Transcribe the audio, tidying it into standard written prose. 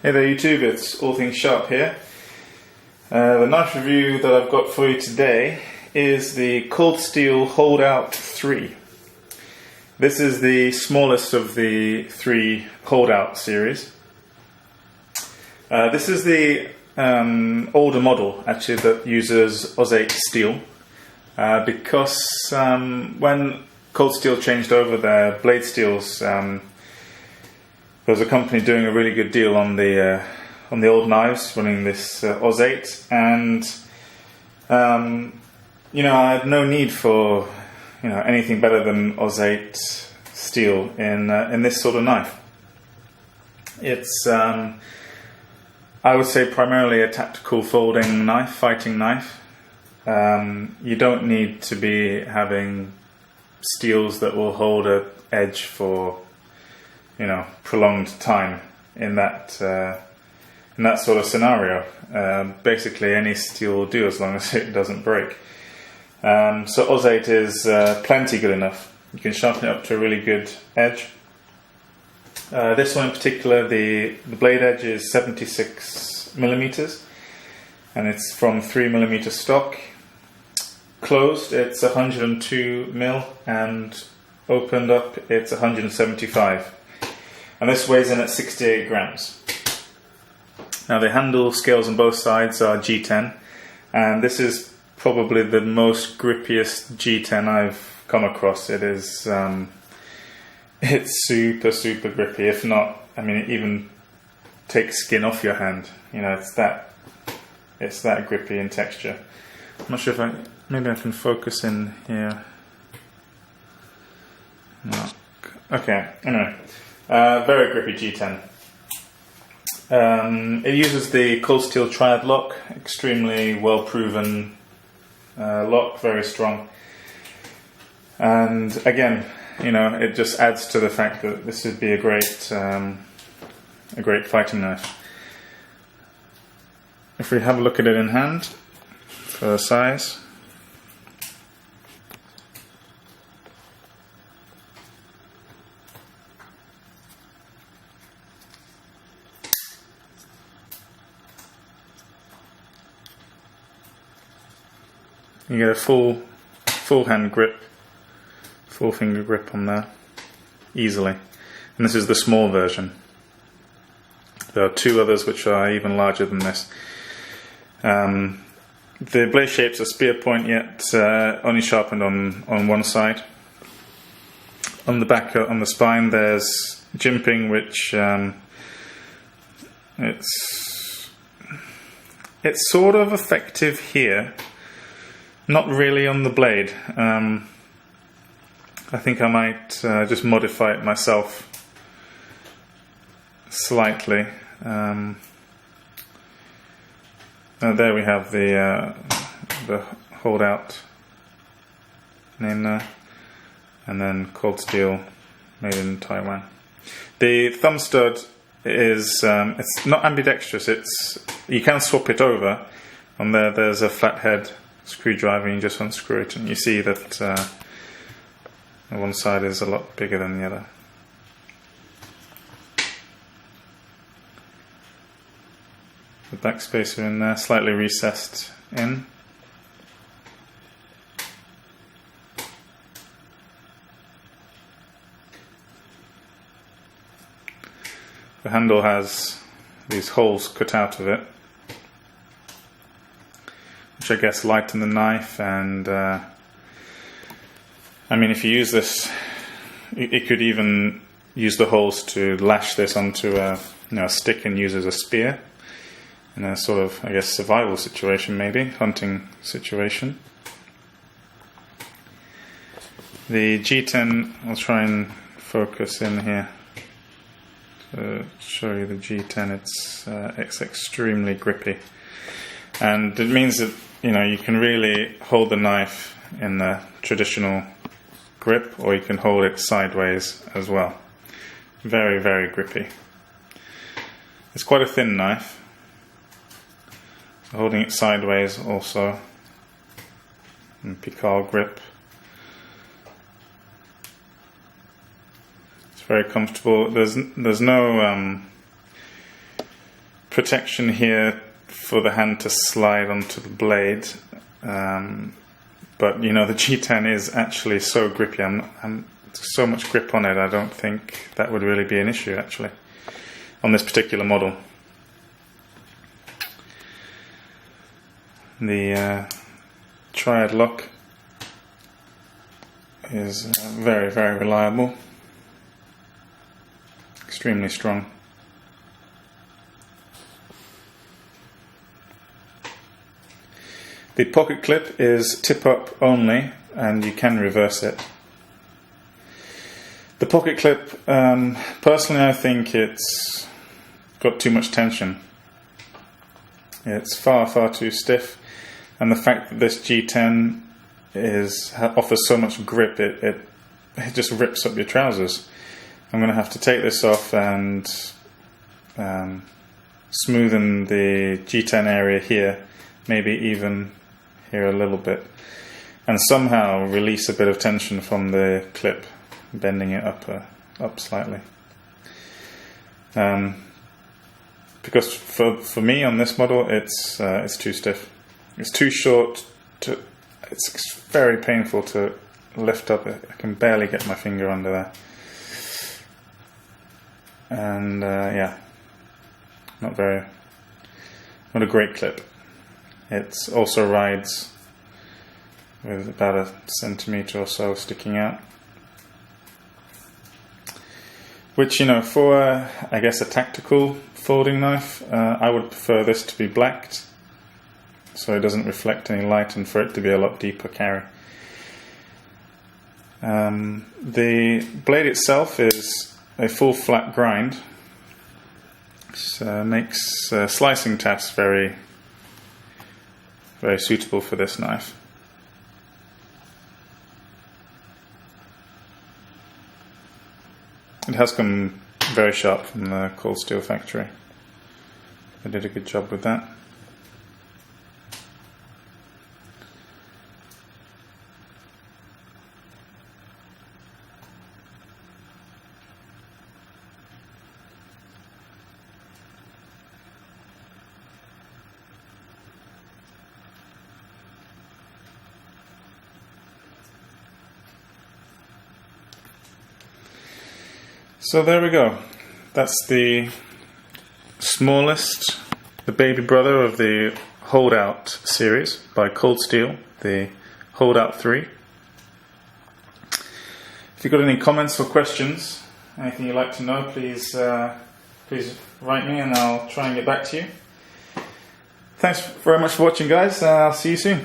Hey there YouTube, it's All Things Sharp here. The knife review that I've got for you today is the Cold Steel Holdout 3. This is the smallest of the three Holdout series. This is the older model actually that uses Ozate steel because when Cold Steel changed over their blade steels, there was a company doing a really good deal on the old knives running this Ozate, and I had no need for anything better than Ozate steel in this sort of knife. It's I would say primarily a tactical folding knife, fighting knife. You don't need to be having steels that will hold an edge for prolonged time in that sort of scenario. Basically any steel will do as long as it doesn't break. So Ozate is plenty good enough. You can sharpen it up to a really good edge. This one in particular, the blade edge is 76 millimeters, and it's from 3mm stock. Closed it's 102 mil, and opened up it's 175. And this weighs in at 68 grams. Now the handle scales on both sides are G10, and this is probably the most grippiest G10 I've come across. It is, it's super grippy. If not, it even takes skin off your hand. It's that grippy in texture. I'm not sure if maybe I can focus in here. No. Okay. Anyway. Very grippy G10. It uses the Cold Steel Triad lock, extremely well proven lock, very strong. And again, it just adds to the fact that this would be a great fighting knife. If we have a look at it in hand for size. You get a full hand grip, full finger grip on there, easily. And this is the small version. There are two others which are even larger than this. The blade shape's a spear point, yet only sharpened on one side. On the back, on the spine, there's jimping, which it's sort of effective here. Not really on the blade. I think I might just modify it myself slightly. There we have the Holdout name there, and then Cold Steel, made in Taiwan. The thumb stud is it's not ambidextrous. You can swap it over. On there, there's a flathead screwdriver, and you just unscrew it, and you see that one side is a lot bigger than the other. The back spacer in there, slightly recessed in. The handle has these holes cut out of it, which I guess lighten the knife, and if you use this, it could even use the holes to lash this onto a stick and use as a spear in a sort of, I guess, survival situation, maybe hunting situation. The G10, I'll try and focus in here to show you the G10. It's extremely grippy, and it means that you can really hold the knife in the traditional grip, or you can hold it sideways as well. Very grippy. It's quite a thin knife, so holding it sideways also, and Picard grip. It's very comfortable. There's no protection here for the hand to slide onto the blade, but you know, the G10 is actually so grippy. I'm so much grip on it, I don't think that would really be an issue actually on this particular model. The Triad lock is very, very reliable, extremely strong. The pocket clip is tip up only, and you can reverse it. The pocket clip, personally I think it's got too much tension. It's far, far too stiff, and the fact that this G10 offers so much grip, it just rips up your trousers. I'm going to have to take this off and smoothen the G10 area here, maybe even here a little bit, and somehow release a bit of tension from the clip, bending it up slightly. Because for me on this model, it's too stiff. It's too short. It's very painful to lift up. I can barely get my finger under there. And yeah, not a great clip. It also rides with about a centimetre or so sticking out, which, you know, for I guess a tactical folding knife, I would prefer this to be blacked so it doesn't reflect any light, and for it to be a lot deeper carry. The blade itself is a full flat grind, which makes slicing tasks very, very suitable for this knife. It has come very sharp from the Cold Steel factory. They did a good job with that. So there we go. That's the smallest, the baby brother of the Holdout series by Cold Steel, the Holdout 3. If you've got any comments or questions, anything you'd like to know, please write me and I'll try and get back to you. Thanks very much for watching, guys. I'll see you soon.